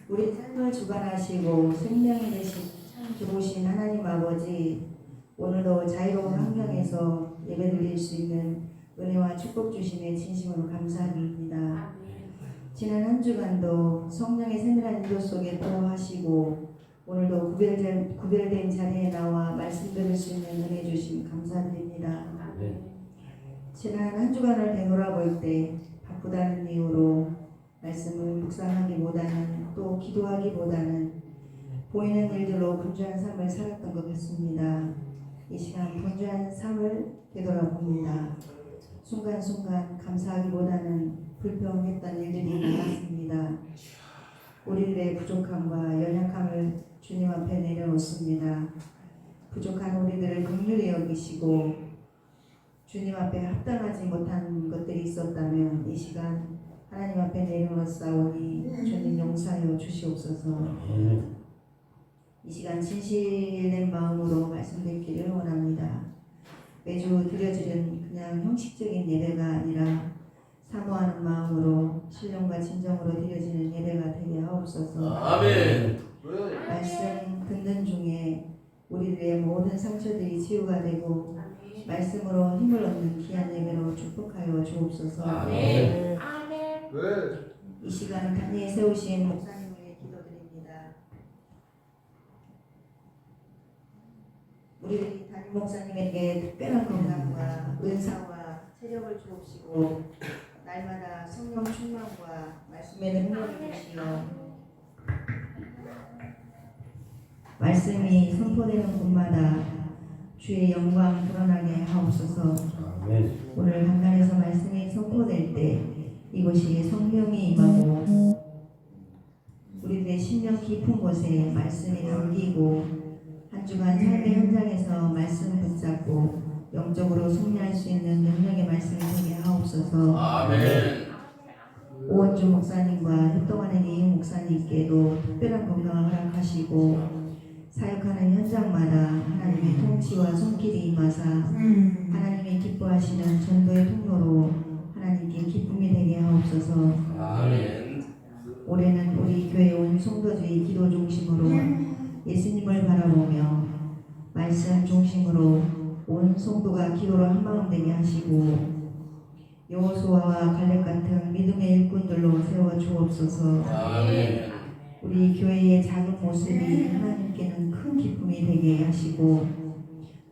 우리 삶을 주관하시고 생명이 되신 참 좋으신 하나님 아버지, 오늘도 자유로운 환경에서 예배드릴 수 있는 은혜와 축복 주심에 진심으로 감사드립니다. 지난 한 주간도 성령의 세밀한 인도 속에 도와하시고 오늘도 구별된 자리에 나와 말씀 들을 수 있는 은혜 주심 감사드립니다. 지난 한 주간을 되돌아볼 때 바쁘다는 이유로 말씀을 묵상하기보다는 또 기도하기보다는 보이는 일들로 분주한 삶을 살았던 것 같습니다. 이 시간 분주한 삶을 되돌아봅니다. 순간순간 감사하기보다는 불평했던 일들이 많았습니다. 우리들의 부족함과 연약함을 주님 앞에 내려놓습니다. 부족한 우리들을 긍휼히 여기시고 주님 앞에 합당하지 못한 것들이 있었다면 이 시간 하나님 앞에 내려놓사오니 주님 용서하여 주시옵소서. 이 시간 진실된 마음으로 말씀드리기를 원합니다. 매주 드려지는 그냥 형식적인 예배가 아니라 사모하는 마음으로 신령과 진정으로 드려지는 예배가 되게 하옵소서. 아멘. 말씀 듣는 중에 우리들의 모든 상처들이 치유가 되고 말씀으로 힘을 얻는 귀한 예배로 축복하여 주옵소서. 아멘. 이 시간 단위에 세우신 목사님을 기도드립니다. 우리 담임 목사님에게 특별한 건강과 은사와 체력을 주옵시고 날마다 성령 충만과 말씀의 능력을 주시어 말씀이 선포되는 곳마다 주의 영광 드러나게 하옵소서. 오늘 강단에서 말씀이 선포될 때 이곳이 성령이 임하고 우리들의 심령 깊은 곳에 말씀이 담기고 한 주간 삶의 현장에서 말씀 붙잡고 영적으로 승리할 수 있는 능력의 말씀이 되게 하옵소서. 아멘. 오원주 목사님과 협동하는 이임 목사님께도 특별한 건강을 허락하시고 사역하는 현장마다 하나님의 통치와 손길이 임하사 하나님이 기뻐하시는 전도의 통로로 하나님께 기쁨이 되게 하옵소서. 아멘. 올해는 우리 교회 온 성도들이 기도 중심으로 예수님을 바라보며 말씀 중심으로 온 성도가 기도로 한마음 되게 하시고 여호수아와 갈렙 같은 믿음의 일꾼들로 세워 주옵소서. 아멘. 우리 교회의 작은 모습이 하나님께는 큰 기쁨이 되게 하시고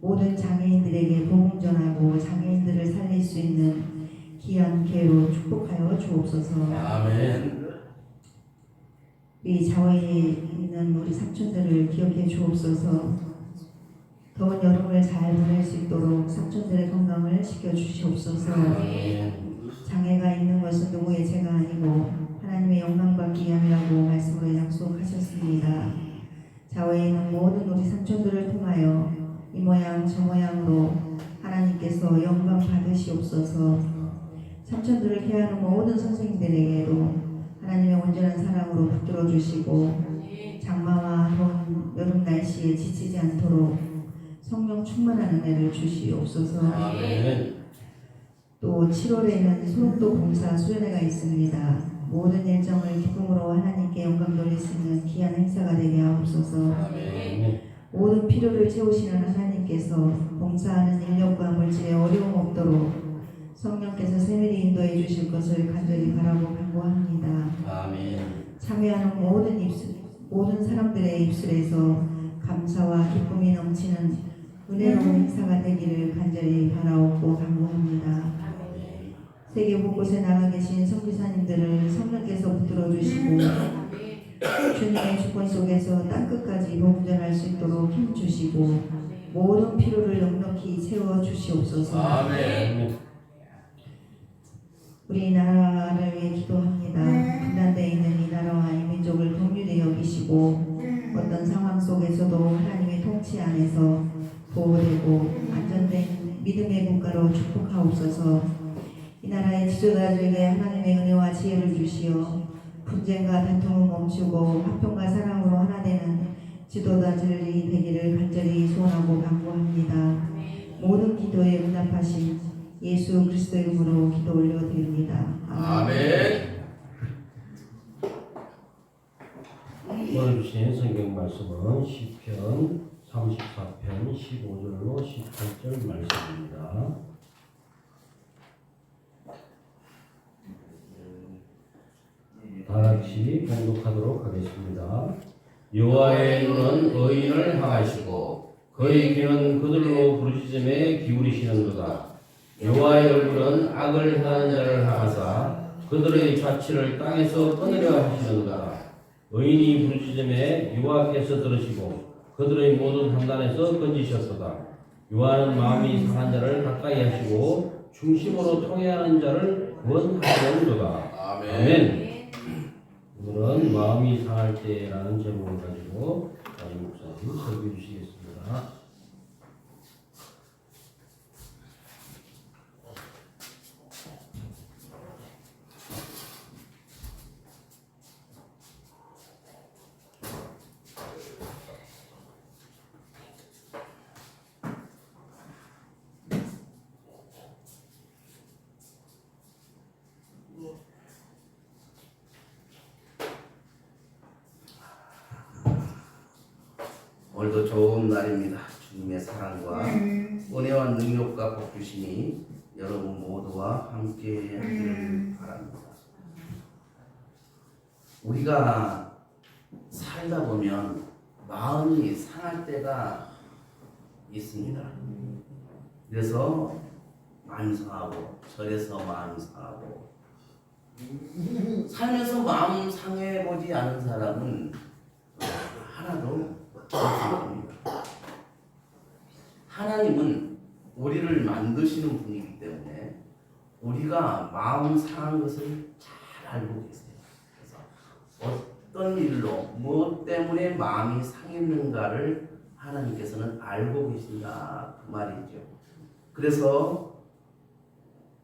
모든 장애인들에게 복음 전하고 장애인들을 살릴 수 있는 귀한 기회로 축복하여 주옵소서. 아멘. 우리 자원에 있는 우리 삼촌들을 기억해 주옵소서. 더운 여름을 잘 보낼 수 있도록 삼촌들의 건강을 지켜주시옵소서. 장애가 있는 것은 누구의 죄가 아니고 하나님의 영광받기 위함이라고 말씀으로 약속하셨습니다. 자외에 있는 모든 우리 삼촌들을 통하여 이 모양 저 모양으로 하나님께서 영광 받으시옵소서. 삼촌들을 케어하는 모든 선생님들에게도 하나님의 온전한 사랑으로 붙들어 주시고 장마와 더운 여름 날씨에 지치지 않도록 성령 충만한 은혜를 주시옵소서. 아멘. 또 7월에는 소록도 봉사 수련회가 있습니다. 모든 일정을 기쁨으로 하나님께 영광 돌릴 수 있는 귀한 행사가 되게 하옵소서. 아멘. 모든 필요를 채우시는 하나님께서 봉사하는 인력과 물질에 어려움 없도록 성령께서 세밀히 인도해 주실 것을 간절히 바라고 간구합니다. 아멘. 참여하는 모든 사람들의 입술에서 감사와 기쁨이 넘치는 은혜로운 행사가 되기를 간절히 바라옵고 간구합니다. 세계 곳곳에 나가 계신 선교사님들을 성령께서 붙들어 주시고 주님의 주권 속에서 땅끝까지 복음 전할 수 있도록 힘 주시고 모든 필요를 넉넉히 채워 주시옵소서. 아멘. 우리나라를 위해 기도합니다. 분단되어 있는 이 나라와 이 민족을 긍휼히 여기시고 어떤 상황 속에서도 하나님의 통치 안에서 보호되고 안전된 믿음의 국가로 축복하옵소서. 이 나라의 지도자들에게 하나님의 은혜와 지혜를 주시어 분쟁과 다툼을 멈추고 화평과 사랑으로 하나 되는 지도자들이 되기를 간절히 소원하고 간구합니다. 모든 기도에 응답하신 예수 그리스도의 이름으로 기도 올려드립니다. 아멘. 아멘. 오늘 주신 성경 말씀은 시편 34편 15절로 18절 말씀입니다. 다 같이 봉독하도록 하겠습니다. 여호와의 눈은 의인을 향하시고 그의 귀는 그들로 부르짖음에 기울이시는도다. 여호와의 얼굴은 악을 행하는 자를 향하사 그들의 자취를 땅에서 끊으려 하시는도다. 의인이 부르짖음에 여호와께서 들으시고 그들의 모든 판단에서 건지셨도다. 여호와는 마음이 상한 자를 가까이 하시고 중심으로 통회하는 자를 구원하시는도다. 아멘. 오늘은 마음이 상할 때라는 제목을 가지고 다임 목사님 설교해 주시겠습니다. 오늘도 좋은 날입니다. 주님의 사랑과 은혜와 능력과 복주심이 여러분 모두와 함께 하기를 바랍니다. 우리가 살다 보면 마음이 상할 때가 있습니다. 그래서 마음이 상하고 절에서 마음이 상하고 살면서 마음 상해보지 않은 사람은 하나도 없습니다. 하나님은 우리를 만드시는 분이기 때문에 우리가 마음 상한 것을 잘 알고 계세요. 그래서 어떤 일로 무엇 때문에 마음이 상했는가를 하나님께서는 알고 계신다 그 말이죠. 그래서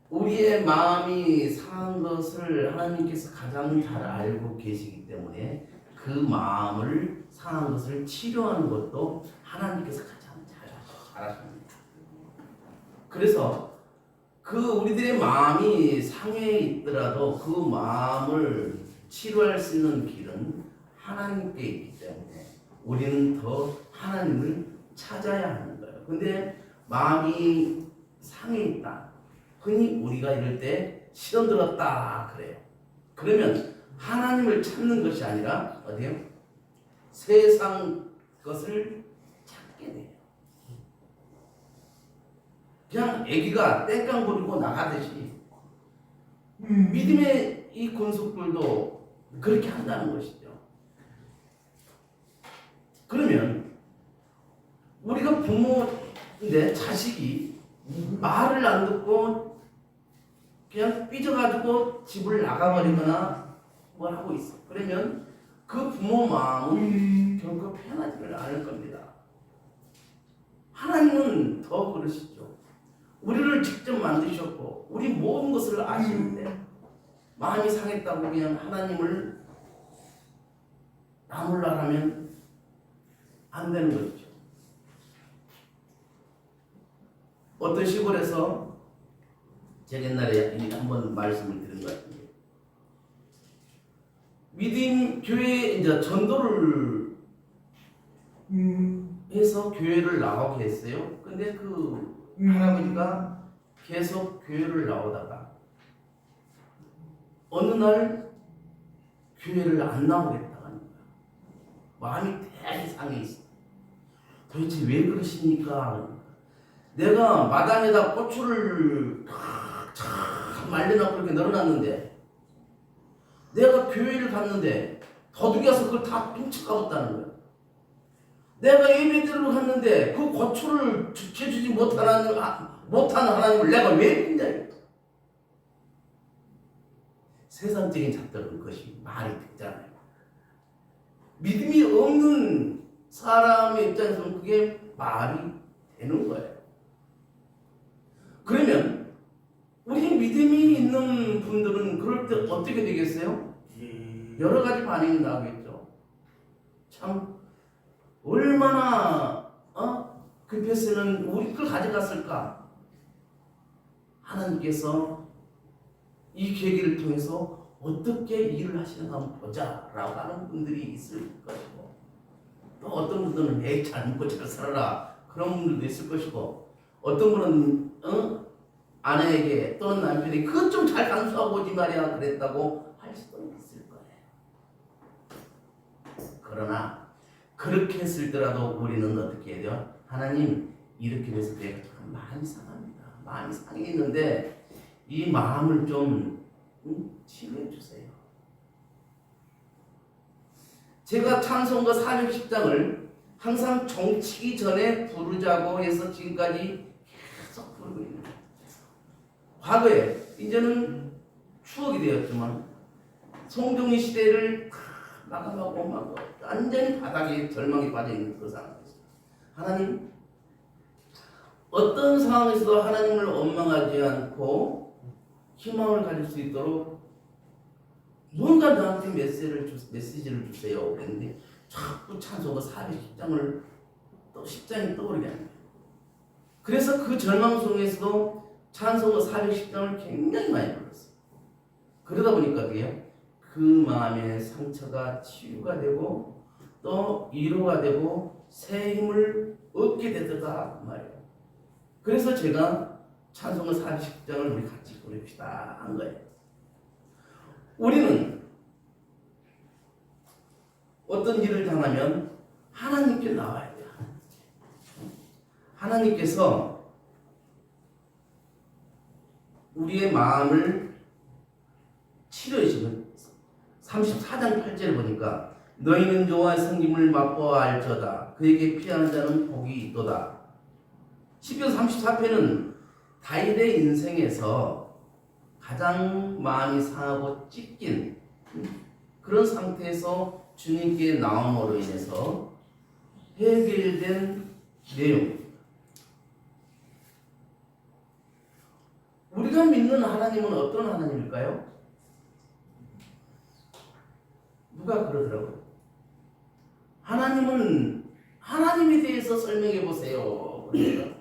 우리의 마음이 상한 것을 하나님께서 가장 잘 알고 계시기 때문에 그 마음을 상한 것을 치료하는 것도 하나님께서 가장 잘하십니다. 그래서 그 우리들의 마음이 상해 있더라도 그 마음을 치료할 수 있는 길은 하나님께 있기 때문에 우리는 더 하나님을 찾아야 하는 거예요. 근데 마음이 상해 있다. 흔히 우리가 이럴 때 시험 들었다 그래요. 그러면 하나님을 찾는 것이 아니라 어디요? 세상 것을 찾게 돼요. 그냥 아기가 땡깡 부리고 나가듯이 믿음의 이 군속들도 그렇게 한다는 것이죠. 그러면 우리가 부모인데 자식이 말을 안 듣고 그냥 삐져가지고 집을 나가버리거나 뭘 하고 있어. 그러면 그 부모 마음은 결코 편하지를 않을 겁니다. 하나님은 더 그러시죠. 우리를 직접 만드셨고 우리 모든 것을 아시는데 마음이 상했다고 그냥 하나님을 나몰라라면 안 되는 거죠. 어떤 시골에서 제가 옛날에 한번 말씀을 드린 것 같은데 믿음 교회 이제 전도를 해서 교회를 나오게 했어요. 근데 그 할아버지가 계속 교회를 나오다가 어느 날 교회를 안 나오겠다고 하는 거야. 마음이 되게 상해 있어. 도대체 왜 그러십니까? 내가 마당에다 고추를 탁 말려놓고 이렇게 널어놨는데 내가 교회를 갔는데 도둑이어서 그걸 다 훔쳐 가봤다는 거야. 내가 예배드리러 갔는데 그 고추를 지켜주지 못하는 하나님을 내가 왜 믿냐. 세상적인 작들은 그것이 말이 되잖아요. 믿음이 없는 사람의 입장에서는 그게 말이 되는 거예요. 그러면 우리 믿음이 있는 분들은 그럴 때 어떻게 되겠어요? 여러 가지 반응이 나오겠죠. 참 얼마나 급했으면 우리 걸 가져갔을까? 하나님께서 이 계기를 통해서 어떻게 일을 하시는가 한번 보자라고 하는 분들이 있을 것이고, 또 어떤 분들은 에이 잘 먹고 잘 살아라 그런 분들도 있을 것이고, 어떤 분은 아내에게 또는 남편이 그것 좀 잘 간수하고 오지 말이야 그랬다고 할 수도 있을 거예요. 그러나 그렇게 했을때라도 우리는 어떻게 해야 돼요? 하나님 이렇게 돼서 내가 참 마음이 상합니다. 마음이 상해 있는데 이 마음을 좀 치유해 주세요. 제가 찬송가 410장을 항상 종치기 전에 부르자고 해서 지금까지 계속 부르고 있는 거예요. 과거에 이제는 추억이 되었지만 송정리 시대를 다 마감하고 막 완전히 바닥에 절망에 빠져 있는 그 상황이었어요. 하나님, 어떤 상황에서도 하나님을 원망하지 않고 희망을 가질 수 있도록 뭔가 나한테 메시지를 주세요. 그랬는데 자꾸 찬송가 410장을 또 10장이 떠오르게 합니다. 그래서 그 절망 속에서도 찬송가 410장을 굉장히 많이 불렀어요. 그러다 보니까 그 마음의 상처가 치유가 되고 또 위로가 되고 새 힘을 얻게 되더라 말이에요. 그래서 제가 찬송가 410장을 우리 같이 부릅시다 한 거예요. 우리는 어떤 일을 당하면 하나님께 나와야 돼요. 하나님께서 우리의 마음을 치료해주는 34장 8절을 보니까 너희는 여호와의 성김을 맛보아 알저다. 그에게 피하는 자는 복이 있도다. 시편 34편은 다윗의 인생에서 가장 마음이 상하고 찢긴 그런 상태에서 주님께 나옴으로 인해서 해결된 내용입니다. 우리가 믿는 하나님은 어떤 하나님일까요? 누가 그러더라고요. 하나님은 하나님에 대해서 설명해 보세요. 그러니까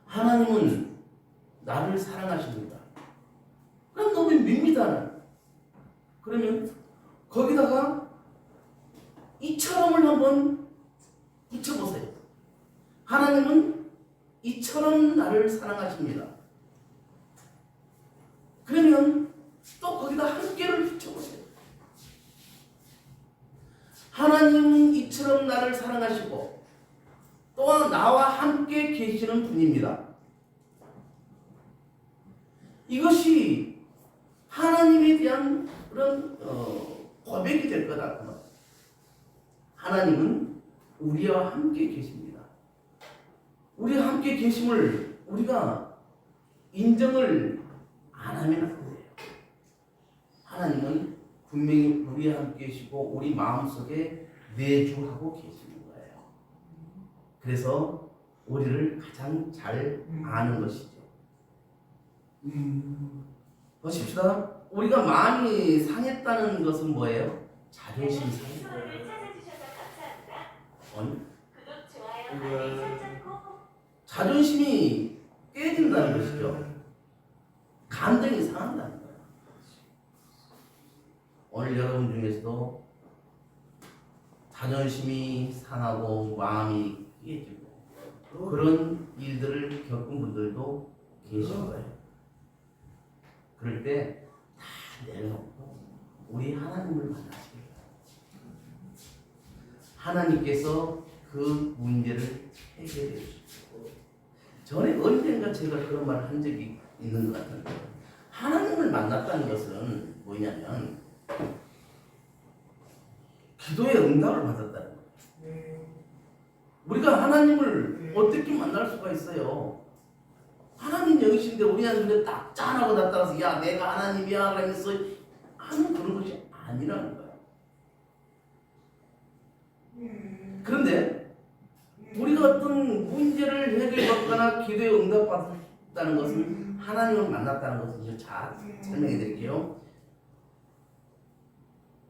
하나님은 나를 사랑하십니다. 그럼 너무 밉니다. 그러면 거기다가 이처럼을 한번 붙여보세요. 하나님은 이처럼 나를 사랑하십니다. 그러면 또 거기다 함께를 붙여보세요. 하나님은 이처럼 나를 사랑하시고 또한 나와 함께 계시는 분입니다. 이것이 하나님에 대한 그런 고백이 될 거다. 하나님은 우리와 함께 계십니다. 우리와 함께 계심을 우리가 인정을 안 하면 안 돼요. 하나님은 분명히 우리와 함께 계시고 우리 마음속에 내주하고 계시는 거예요. 그래서 우리를 가장 잘 아는 것이죠. 보십시다. 우리가 마음이 상했다는 것은 뭐예요? 자존심이 상한 거예요. 자존심이 깨진다는 것이죠. 감정이 상한다는 거예요. 오늘 여러분 중에서도 자존심이 상하고 마음이 깨지고 그런 일들을 겪은 분들도 계실 거예요. 그럴 때 다 내려놓고 우리 하나님을 만나시길 바랍니다. 하나님께서 그 문제를 해결해 주시고, 전에 언젠가 제가 그런 말을 한 적이 있는 것 같은데, 하나님을 만났다는 것은 뭐냐면 기도의 응답을 받았다는 거예요. 우리가 하나님을 어떻게 만날 수가 있어요? 하나님 여기신데 우리한테 딱 짠하고 나타나서 야 내가 하나님이야 그러면서 하는 그런 것이 아니라는 거예요. 그런데 우리가 어떤 문제를 해결받거나 기도에 응답받았다는 것은 하나님을 만났다는 것을 잘 설명해 드릴게요.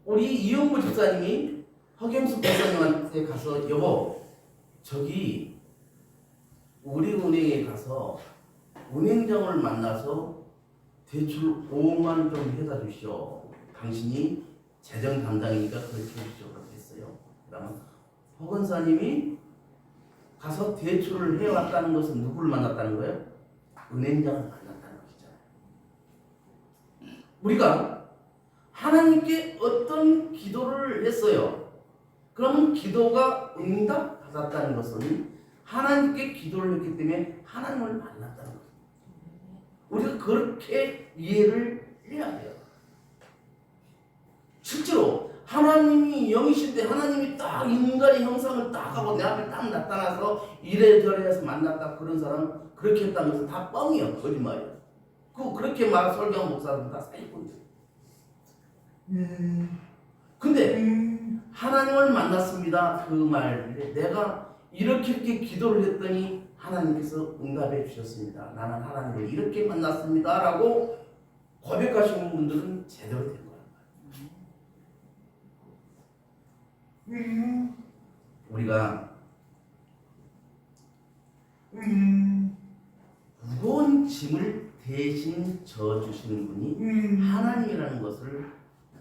우리 이용구 집사님이 허경수 목사님한테 가서 여보 저기 우리 은행에 가서 은행장을 만나서 대출 5만 원 좀 해다 주시오. 당신이 재정 담당이니까 그렇게 해주시오. 그렇게 했어요. 그러면 허건사님이 가서 대출을 해왔다는 것은 누구를 만났다는 거예요? 은행장을 만났다는 것이잖아요. 우리가 하나님께 어떤 기도를 했어요. 그러면 기도가 응답받았다는 것은 하나님께 기도를 했기 때문에 하나님을 만났다는 거예요. 우리가 그렇게 이해를 해야 돼요. 실제로 하나님이 영이신데 하나님이 딱 인간의 형상을 딱 하고 내 앞에 딱 나타나서 이래저래 해서 만났다, 그런 사람 그렇게 했다는 것은 다 뻥이에요. 거짓말이에요. 그렇게 말 설교한 목사들은 다 사기꾼이에요. 근데 하나님을 만났습니다, 그 말인데 내가 이렇게 기도를 했더니 하나님께서 응답해 주셨습니다. 나는 하나님을 이렇게 만났습니다 라고 고백하시는 분들은 제대로 된 거예요. 우리가 무거운 짐을 대신 져주시는 분이 하나님이라는 것을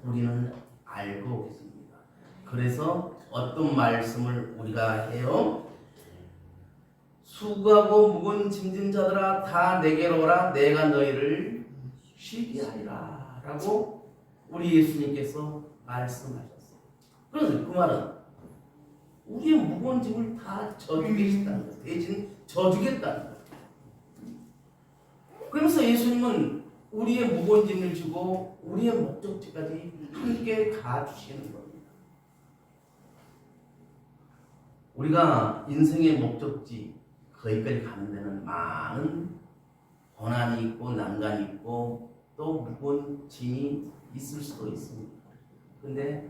우리는 알고 계십니다. 그래서 어떤 말씀을 우리가 해요? 수고하고 무거운 짐진 자들아 다 내게로 오라, 내가 너희를 쉬게 하리라 라고 우리 예수님께서 말씀하셨어요. 그래서 그 말은 우리의 무거운 짐을 다 져주겠다는 거예요. 대신 져주겠다는 거예요. 그러면서 예수님은 우리의 무거운 짐을 지고 우리의 목적지까지 함께 가주시는 겁니다. 우리가 인생의 목적지 거기까지 가는 데는 많은 고난이 있고 난간이 있고 또 무거운 짐이 있을 수도 있습니다. 근데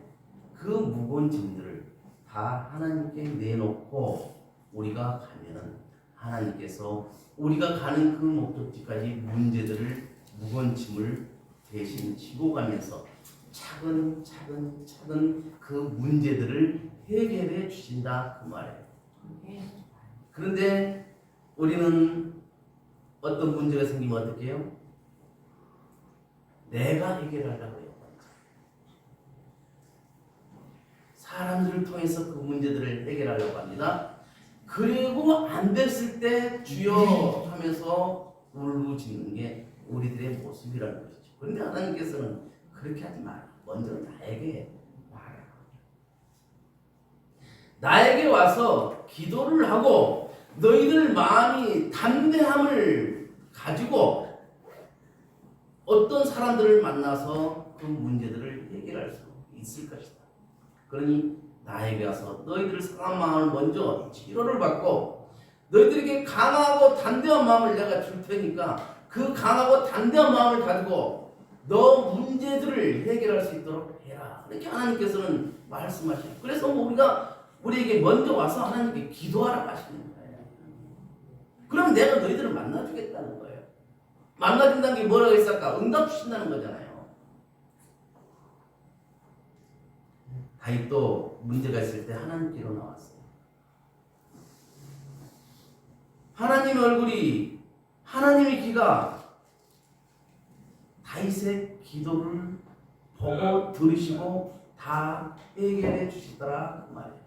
그 무거운 짐들을 다 하나님께 내놓고 우리가 가면은 하나님께서 우리가 가는 그 목적지까지 문제들을, 무거운 짐을 대신 지고 가면서 차근차근 그 문제들을 해결해 주신다, 그 말이에요. 그런데 우리는 어떤 문제가 생기면 어떻게 해요? 내가 해결하려고 해요. 사람들을 통해서 그 문제들을 해결하려고 합니다. 그리고 안 됐을 때 주여 하면서 울부짖는 게 우리들의 모습이라는 것이죠. 그런데 하나님께서는 그렇게 하지 마라. 먼저 나에게 와라. 나에게 와서 기도를 하고 너희들 마음이 담대함을 가지고 어떤 사람들을 만나서 그 문제들을 해결할 수 있을 것이다. 그러니 나에게 와서 너희들 상한 마음을 먼저 치료를 받고 너희들에게 강하고 담대한 마음을 내가 줄 테니까 그 강하고 담대한 마음을 가지고 너 문제들을 해결할 수 있도록 해라. 이렇게 하나님께서는 말씀하시죠. 그래서 우리에게 먼저 와서 하나님께 기도하라고 하시는 거예요. 그럼 내가 너희들을 만나주겠다는 거예요. 만나준다는 게 뭐라고 했을까? 응답 주신다는 거잖아요. 다윗도 문제가 있을 때 하나님께로 나왔어요. 하나님의 얼굴이, 하나님의 귀가 다윗의 기도를 보고 들으시고 다 해결해 주시더라, 그 말이에요.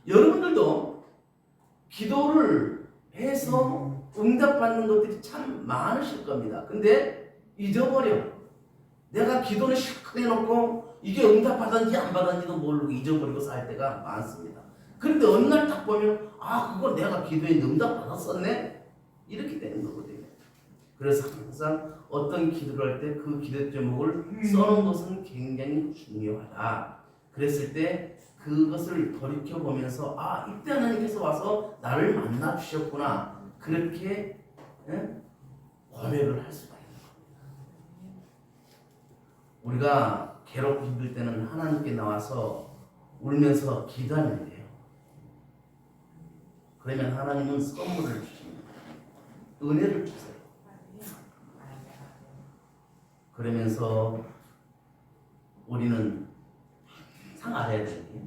여러분들도 기도를 해서 응답받는 것들이 참 많으실 겁니다. 근데 잊어버려. 내가 기도를 실컷 해놓고 이게 응답받았는지 안 받았는지도 모르고 잊어버리고 살 때가 많습니다. 그런데 어느 날 딱 보면 그거 내가 기도했는데 응답받았었네? 이렇게 되는 거거든요. 그래서 항상 어떤 기도를 할 때 그 기도 제목을 써놓은 것은 굉장히 중요하다. 그랬을 때 그것을 돌이켜보면서 이때 하나님께서 와서 나를 만나 주셨구나. 그렇게 고백을 할 수가 있는 겁니다. 우리가 괴롭고 힘들 때는 하나님께 나와서 울면서 기도하면 돼요. 그러면 하나님은 선물을 주십니다. 은혜를 주세요. 그러면서 우리는 항상 알아야 되는 게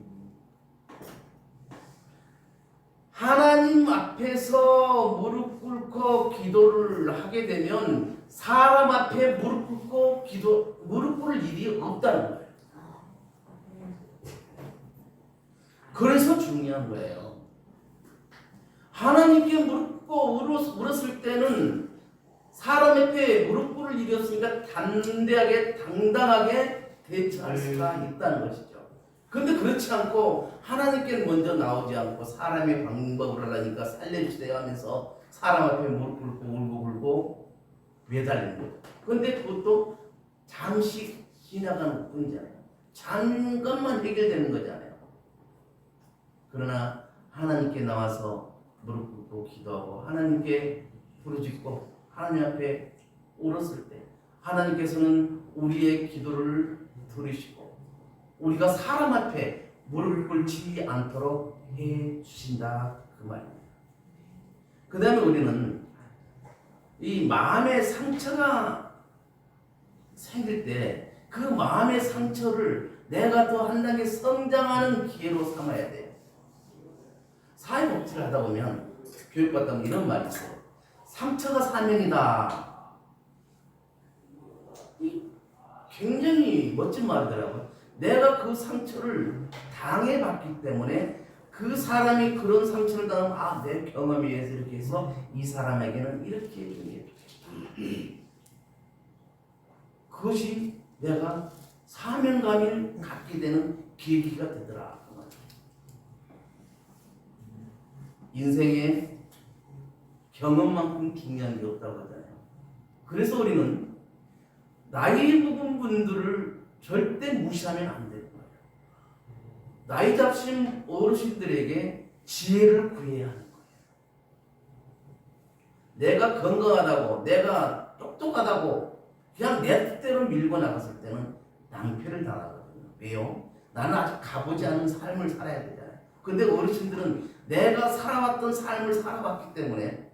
하나님 앞에서 무릎 꿇고 기도를 하게 되면 사람 앞에 무릎 꿇고 무릎 꿇을 일이 없다는 거예요. 그래서 중요한 거예요. 하나님께 무릎 꿇고 울었을 때는 사람 앞에 무릎 꿇을 일이 없으니까 담대하게 당당하게 대처할 수가 있다는 것이죠. 근데 그렇지 않고 하나님께 먼저 나오지 않고 사람의 방법을 하려니까 살려주세요 하면서 사람 앞에 무릎 꿇고 울고 매달리는 거예요. 근데 그것도 잠시 지나가는 것뿐이잖아요. 잠깐만 해결되는 거잖아요. 그러나 하나님께 나와서 무릎 꿇고 기도하고 하나님께 부르짖고 하나님 앞에 울었을 때 하나님께서는 우리의 기도를 들으시고 우리가 사람 앞에 무릎을 꿇지 않도록 해 주신다 그 말입니다. 그 다음에 우리는 이 마음의 상처가 생길 때 그 마음의 상처를 내가 더 한 단계 성장하는 기회로 삼아야 돼요. 사회복지를 하다 보면 교육받다 보면 이런 말이 있어요. 상처가 사명이다. 굉장히 멋진 말이더라고요. 내가 그 상처를 당해봤기 때문에 그 사람이 그런 상처를 당하면 내 경험에 의해서 이렇게 해서 이 사람에게는 이렇게 해주는 게 좋겠다. 그것이 내가 사명감을 갖게 되는 계기가 되더라. 인생에 경험만큼 중요한 게 없다고 하잖아요. 그래서 우리는 나이 먹은 분들을 절대 무시하면 안 되는 거예요. 나이 잡신 어르신들에게 지혜를 구해야 하는 거예요. 내가 건강하다고, 내가 똑똑하다고 그냥 내 뜻대로 밀고 나갔을 때는 낭패를 당하거든요. 왜요? 나는 아직 가보지 않은 삶을 살아야 되잖아요. 근데 어르신들은 내가 살아왔던 삶을 살아봤기 때문에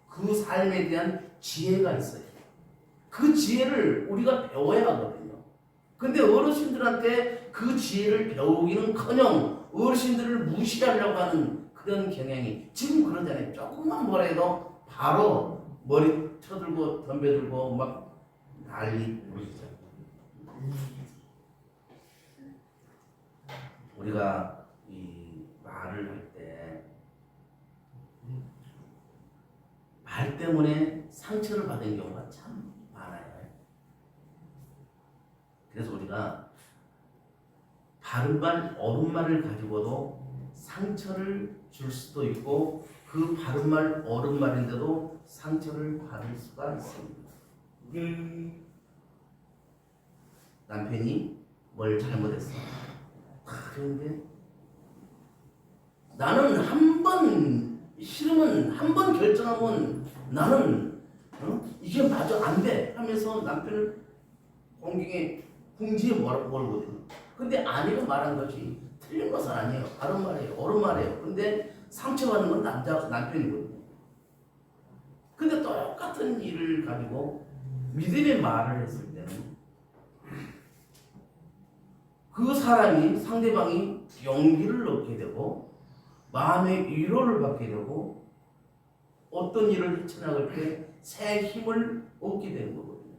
그 삶에 대한 지혜가 있어요. 그 지혜를 우리가 배워야 하거든요. 근데 어르신들한테 그 지혜를 배우기는커녕 어르신들을 무시하려고 하는 그런 경향이 지금 그러잖아요. 조금만 뭐라 해도 바로 머리 쳐들고 덤벼들고 막 난리 부르죠. 우리가 이 말을 할 때 말 때문에 상처를 받은 경우가 참 많아요. 그래서 우리가 바른 말, 옳은 말을 가지고도 상처를 줄 수도 있고 그 바른 말, 옳은 말인데도 상처를 받을 수가 있습니다. 남편이 뭘 잘못했어. 그런데 나는 한 번 싫으면 한 번 결정하면 나는 이게 맞아 안 돼 하면서 남편을 궁지에 몰거든요. 근데 아내가 말한 것이 틀린 것은 아니에요. 바른 말이에요. 옳은 말이에요. 근데 상처받는 건 남편이거든요. 근데 똑같은 일을 가지고 믿음의 말을 했을 때는 그 사람이 상대방이 용기를 얻게 되고 마음의 위로를 받게 되고 어떤 일을 헤쳐나갈 때 새 힘을 얻게 되는 거거든요.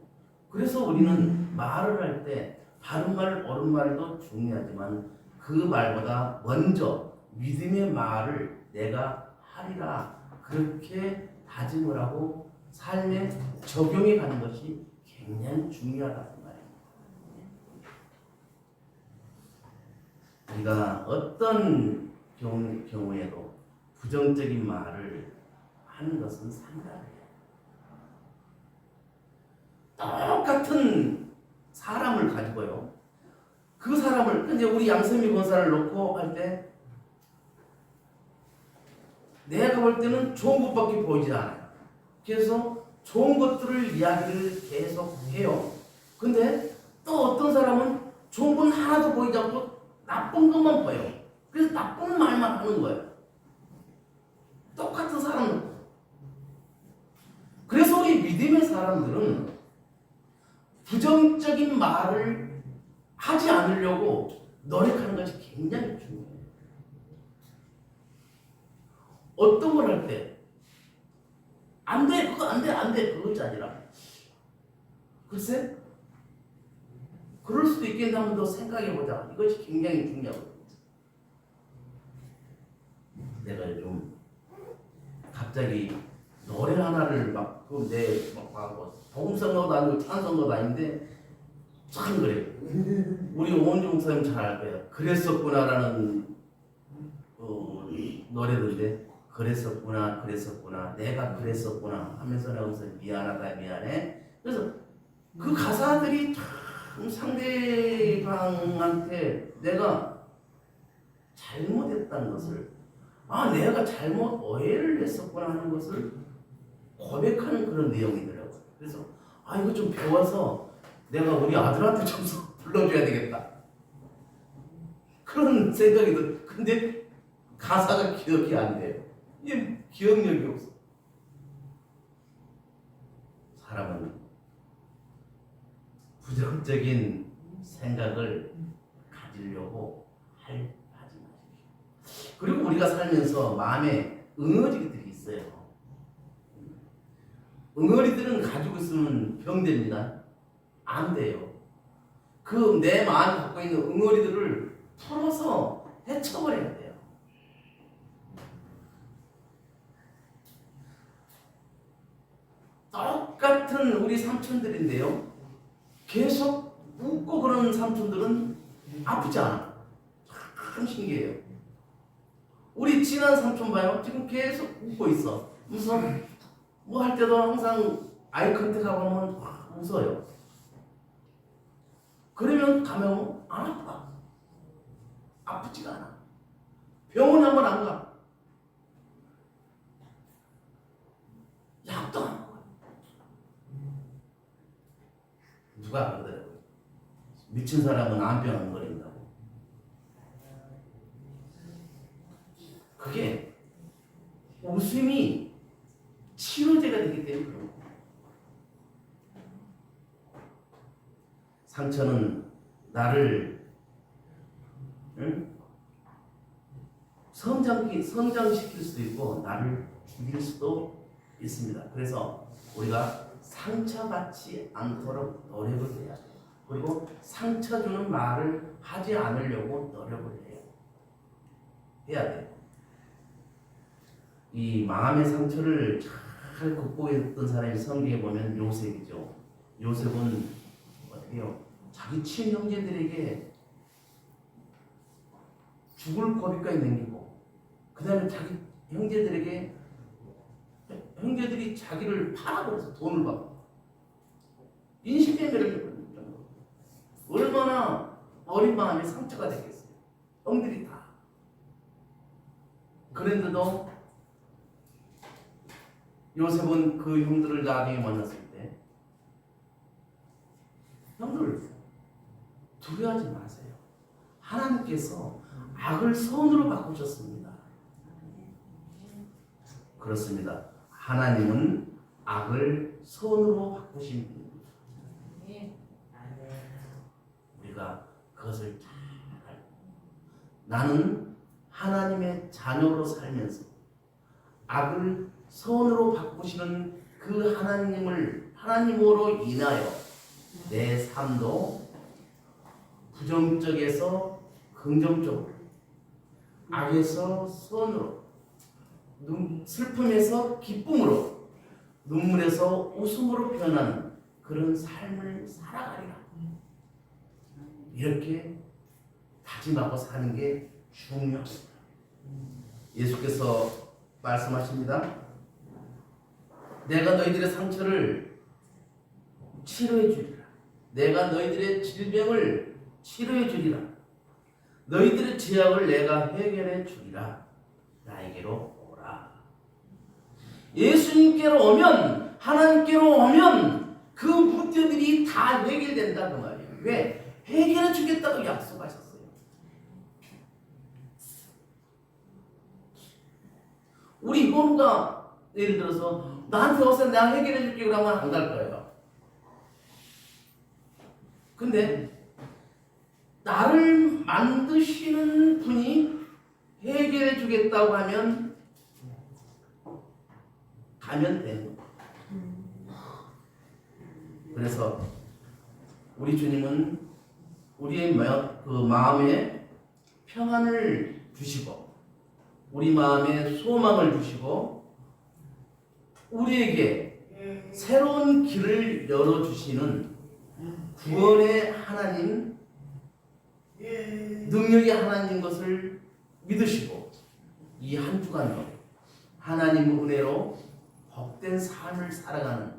그래서 우리는 말을 할 때 바른 말, 옳은 말도 중요하지만 그 말보다 먼저 믿음의 말을 내가 하리라 그렇게 다짐을 하고 삶에 적용해 가는 것이 굉장히 중요하다는 말이에요. 우리가 어떤 경우에도 부정적인 말을 하는 것은 상관이에요. 똑같은 사람을 가지고요. 그 사람을 이제 우리 양선미 권사를 놓고 할 때 내가 볼 때는 좋은 것밖에 보이지 않아요. 그래서 좋은 것들을 이야기를 계속 해요. 근데 또 어떤 사람은 좋은 건 하나도 보이지 않고 나쁜 것만 보여요. 그래서 나쁜 말만 하는 거예요. 똑같은 사람은. 그래서 우리 믿음의 사람들은 부정적인 말을 하지 않으려고 노력하는 것이 굉장히 중요해요. 어떤 걸 할 때 안 돼, 그거 안 돼, 안 돼, 그것이 아니라 글쎄 그럴 수도 있겠나 한번 더 생각해보자. 이것이 굉장히 중요하거든요. 내가 좀 갑자기 노래 하나를 막 복음성가도 아니고 찬송가도 아닌데 참 그래요. 우리 오은주 목사님 잘 알 거예요. 그랬었구나라는 노래인데 그랬었구나 내가 그랬었구나 하면서 나오면서 미안하다 미안해. 그래서 그 가사들이 참 상대방한테 내가 잘못했다는 것을 내가 잘못 오해를 했었구나 하는 것을 고백하는 그런 내용이더라고요. 그래서 이거 좀 배워서 내가 우리 아들한테 좀 불러줘야 되겠다 그런 생각이 들. 근데 가사가 기억이 안 돼요. 이게 기억력이 없어. 사람은 부정적인 생각을 가지려고 하지 마십시오. 그리고 우리가 살면서 마음에 응어리들이 있어요. 응어리들은 가지고 있으면 병됩니다. 안 돼요. 그 내 마음이 갖고 있는 응어리들을 풀어서 헤쳐버려야 돼요. 똑같은 우리 삼촌들인데요. 계속 웃고 그러는 삼촌들은 아프지 않아. 참 신기해요. 우리 친한 삼촌 봐요. 지금 계속 웃고 있어. 웃어. 뭐 할 때도 항상 아이 컨택하고 하면 웃어요. 그러면 가면 안 아파. 아프지가 않아. 병원 한번 안 가. 약도 안 먹어. 누가 그러더라고요. 미친 사람은 암병 안 걸린다고. 그게 웃음이 치료제가 되기 때문에 그런 거예요. 상처는 나를 성장시킬 수도 있고 나를 죽일 수도 있습니다. 그래서 우리가 상처받지 않도록 노력을 해야 돼요. 그리고 상처 주는 말을 하지 않으려고 노력을 해야 돼요. 이 마음의 상처를 잘 극복했던 사람이 성경에 보면 요셉이죠. 요셉은 어떻게요? 자기 친형제들에게 죽을 고비까지 남기고 그 다음에 자기 형제들에게 형제들이 자기를 팔아버려서 돈을 받고 인신매매를 해버렸죠. 얼마나 어린 마음에 상처가 되겠어요. 형들이 다. 그런데도 요셉은 그 형들을 나중에 만났을 때 형들 두려워하지 마세요. 하나님께서 악을 선으로 바꾸셨습니다. 그렇습니다. 하나님은 악을 선으로 바꾸신 분입니다. 우리가 그것을 잘 알고 나는 하나님의 자녀로 살면서 악을 선으로 바꾸시는 그 하나님으로 인하여 내 삶도 부정적에서 긍정적으로, 악에서 선으로, 슬픔에서 기쁨으로, 눈물에서 웃음으로 변하는 그런 삶을 살아가리라. 이렇게 다짐하고 사는 게 중요합니다. 예수께서 말씀하십니다. 내가 너희들의 상처를 치료해 주리라. 내가 너희들의 질병을 치료해 주리라. 너희들의 죄악을 내가 해결해 주리라. 나에게로 오라. 예수님께로 오면, 하나님께로 오면 그 문제들이 다 해결된다 그 말이에요. 왜? 해결해 주겠다고 약속하셨어요. 우리 효루가 예를 들어서 나한테 와서 내가 해결해 줄게 그러면 안 갈 거예요. 근데 나를 만드시는 분이 해결해 주겠다고 하면 가면 되는 거예요. 그래서 우리 주님은 우리의 마음에 평안을 주시고 우리 마음에 소망을 주시고 우리에게 새로운 길을 열어주시는 구원의 하나님, 능력의 하나님 것을 믿으시고 이 한 주간도 하나님 은혜로 복된 삶을 살아가는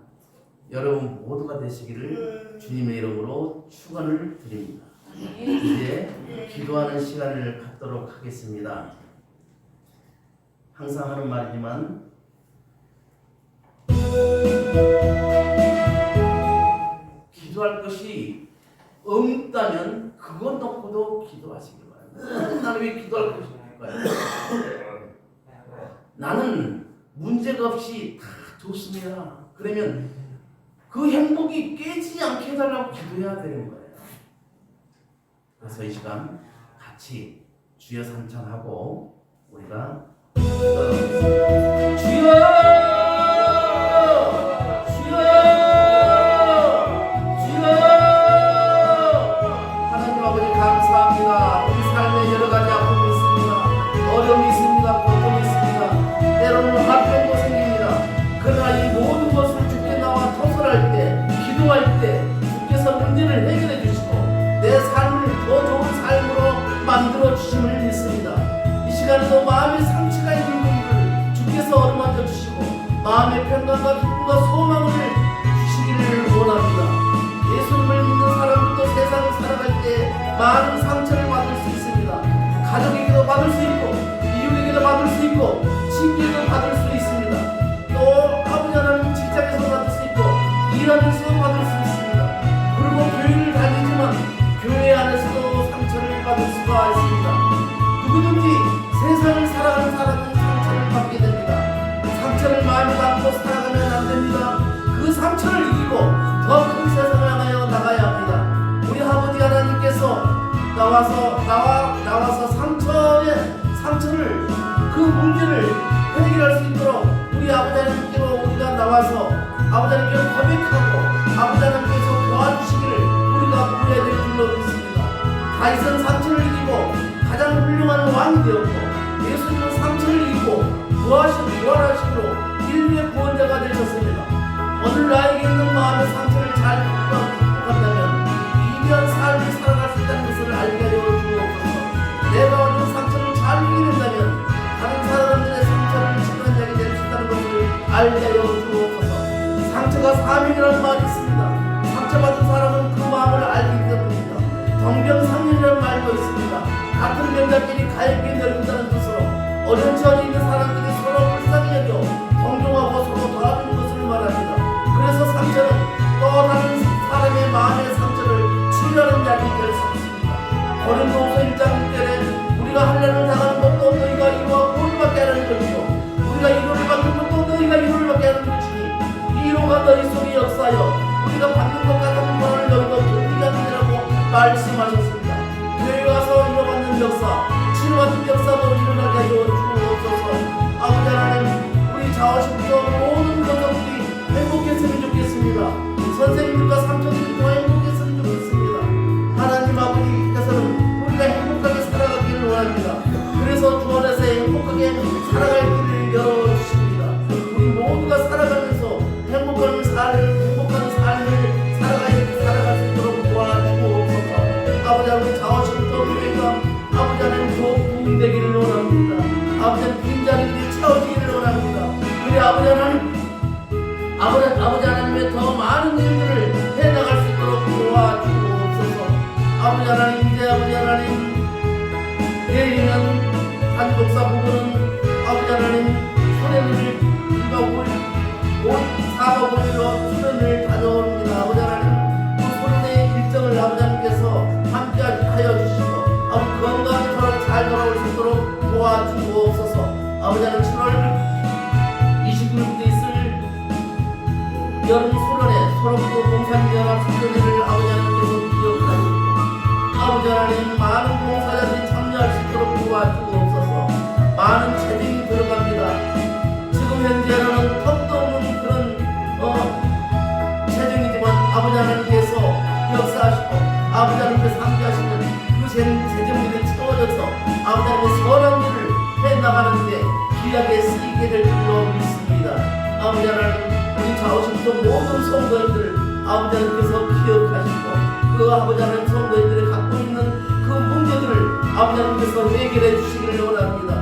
여러분 모두가 되시기를 주님의 이름으로 축원을 드립니다. 이제 기도하는 시간을 갖도록 하겠습니다. 항상 하는 말이지만 기도할 것이 없다면 그것 놓고도 기도하시기 바랍니다. 나는 왜 기도할 것이 없을까요? 나는 문제가 없이 다 좋습니다. 그러면 그 행복이 깨지지 않게 해달라고 기도해야 되는 거예요. 그래서 이 시간 같이 주여 산창하고 우리가 기도하겠습니다. 주여! 문제를 해결해 주시고 내 삶을 더 좋은 삶으로 만들어 주심을 믿습니다. 이 시간에도 마음의 상처가 있는 분들 주께서 어루만져 주시고 마음의 평강과 기쁨과 소망을 주시기를 원합니다. 예수님을 믿는 사람들도 세상을 살아갈 때 많은 상처를 받을 수 있습니다. 가족에게도 받을 수 있고 이웃에게도 받을 수 있고 친구에게도 받을 수 있습니다. 또 아버지 하나님 직장에서 받을 수 있고 일하면서도 받을 수 있습니다. 그리고 교회를 다니지만 교회 안에서도 상처를 받을 수가 있습니다. 누구든지 세상을 살아가는 사람은 상처를 받게 됩니다. 상처를 마음에 담고 살아가면 안 됩니다. 그 상처를 이기고 더 큰 세상을 향하여 나가야 합니다. 우리 아버지 하나님께서 나와서 상처를 그 문제를 해결할 수 있도록 우리 아버지 하나님께로 우리가 나와서 아버지 하나님께 고백하고 아버지 하나님께서 도와주시기를 우리가 구해야 될 줄로 믿습니다. 다윗은 상처를 이기고 가장 훌륭한 왕이 되었고 예수님은 상처를 이기고 부활하심으로 인류의 구원자가 되셨습니다. 오늘 나에게 있는 마음의 상처를 잘 극복한다면 이기한 삶을 살아갈 수 있다는 것을 알게 하여 주옵소서. 내가 얻은 상처를 잘 이겨낸다면 다른 사람들의 상처를 치료한 자가 될 수 있다는 것을 알게 하여 주옵소서. 상처가 사명이라는 말이 있습니다. 상처받은 사람은 그 마음을 알기 때문입니다. 동병상련이라는 말도 있습니다. 같은 병자끼리 가엾게 늙는다는 뜻으로 어려운 있는 사람들이 서로 불쌍히 여겨 동정하고 서로 도와주는 것을 말합니다. 그래서 상처는 또 다른 사람의 마음의 상처를 치료하는 약이 될 수 있습니다. 고린도후서 1장 6절에 우리가 환난을 당하는 것도 너희가 이루와 구원을 받게 하는 것이요 우리가 이루를 받는 것도 너희가 이루를 받게 하는 것이니 이로가 너희 속에 역사하여 우리가 받는 것 같은 구원을 너희도 견디게 하느라고 말씀하셨습니다. 교회 와서 이뤄받는 역사, 치료받는 역사도 일어나게 하여 주옵소서. 아버지 하나님, 우리 자화시부터 모든 가족들이 행복했으면 좋겠습니다. 선생님들과 삼촌들이 더 행복했으면 좋겠습니다. 하나님 아버지께서는 우리가 행복하게 살아가기를 원합니다. 그래서 주 안에서 행복하게 살아갈 길을 열어주십니다. 우리 모두가 살아가면서 행복한 삶을 살아갈 수 있도록 도와주옵소서. 아버지 하나님 자화시부터 교회가 아버지 하나님 더 부흥되기를 원합니다. 아버지 하나님 빈자리들이 채워지기를 원합니다. 우리 아버지 하나님의 더 많은 일들을 해나갈 수 있도록 도와주옵소서. 아버지 하나님, 이제 아버지 하나님, 내일이면 단독사 부부는 아버지 하나님 수련을 4박 5일로 수련을 다녀옵니다. 아버지 하나님, 그 수련의 일정을 아버지 하나님께서 함께 하여 주시고 아버지 건강히 잘 돌아올 수 있도록 도와주옵소서. 아버지 하나님 7월 29일부터 있을 여름 수련회 소록도 봉사연합 수련회를 아버지 하나님께서 기억하시고 아버지 하나님 많은 봉사자들이 참여할 수 있도록 도와주옵소서. 많은 재능이 들어갑니다. 지금 현재는 턱도 하시는 그 재정들이 채워져서 아버지 하나님의 선한 일을 해나가는데 귀하게 쓰이게 될 줄로 믿습니다. 아버지 하나님 우리 좌우심도 모든 성도님들 아버지 하나님께서 기억하시고 그 아버지 하나님 성도님들이 갖고 있는 그 문제들을 아버지 하나님께서 해결해 주시기를 원합니다.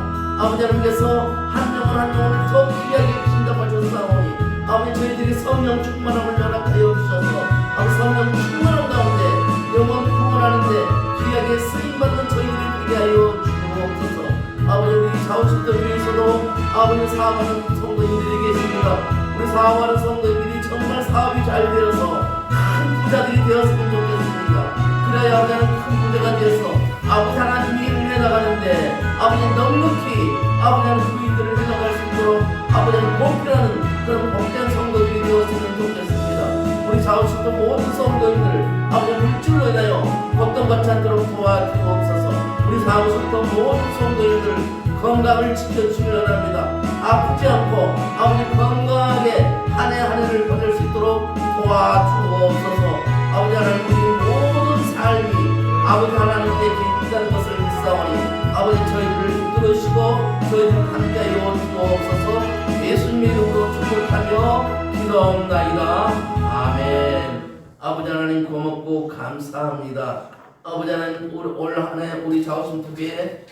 아버지 하나님께서 한 영혼 더 귀하게 주신다고 하셨사오니 아버지 저희들이 성령 충만함을 허락하여 주셔서 아버지 성령 충만함 가운데 영혼 구원하는데 귀하게 쓰임받는 저희들이 되게 하여 주옵소서. 아버지 우리 좌우심도 위해서도 아버지 사업하는 성도님들이 계십니다. 우리 사업하는 성도님들이 정말 사업이 잘 되어서 큰 부자들이 되었으면 좋겠습니다. 그래야 아버지 큰 부자가 되어서 아버지 하나님이 일을 해나가는데 아버지 넉넉히 아버지 하나님 그 일들을 해나갈 수 있도록 아버지 하나님 복되는 그런 복된 성도들이 되었으면 좋겠습니다. 우리 좌우심도 모든 성도님들 아버지 물질로 인하여 걱정받지 않도록 도와주옵소서. 우리 좌우심도 모든 성도님들 건강을 지켜주시기 원합니다. 아프지 않고 아버지 건강하게 한 해 한 해를 보낼 수 있도록 도와주옵소서. 아버지 하나님 우리 모든 삶이 아버지 하나님께 기쁘다는 것을 믿사오니 아버지 저희들을 붙들으시고 저희들을 함께하여 주옵소서. 예수님 이름으로 축복하며 기도하옵나이다. 아멘. 아버지 하나님 고맙고 감사합니다. 아버지 하나님 올 한 해 우리 좌우심TV의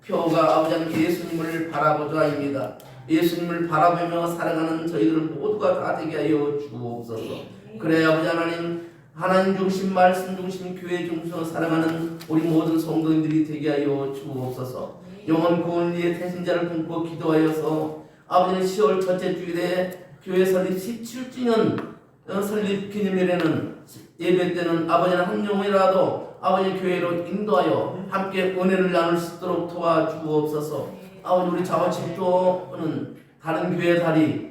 표가 아버지 하나님 예수님을 바라보자입니다. 예수님을 바라보며 살아가는 저희들 모두가 다 되게 하여 주옵소서. 그래 아버지 하나님 중심 말씀 중심 교회 중심으로 살아가는 우리 모든 성도님들이 되게 하여 주옵소서. 영원 구원 위에 태신자를 품고 기도하여서 아버지는 10월 첫째 주일에 교회 설립 17주년 설립 기념일에는 예배 때는 아버지는 한 영혼이라도 아버지 교회로 인도하여 함께 은혜를 나눌 수 있도록 도와주옵소서. 아버지 우리 자원집도는 다른 교회 달리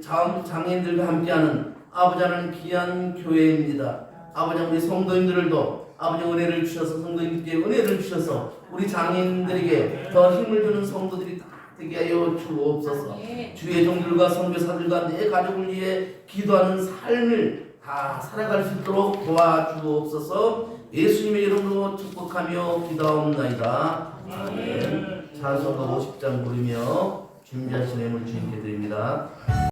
장애인들과 함께하는 아버지 하나님 귀한 교회입니다. 아버지 우리 성도님들도 아버지 은혜를 주셔서 성도님들께 은혜를 주셔서 우리 장애인들에게 더 힘을 주는 성도들이 다 되게 하여 주옵소서. 주의 종들과 선교사들과 내 가족을 위해 기도하는 삶을 다 살아갈 수 있도록 도와주옵소서. 예수님의 이름으로 축복하며 기도하옵나이다. 아멘. 찬송가 50장 부르며 준비하신 예물 주님께 드립니다.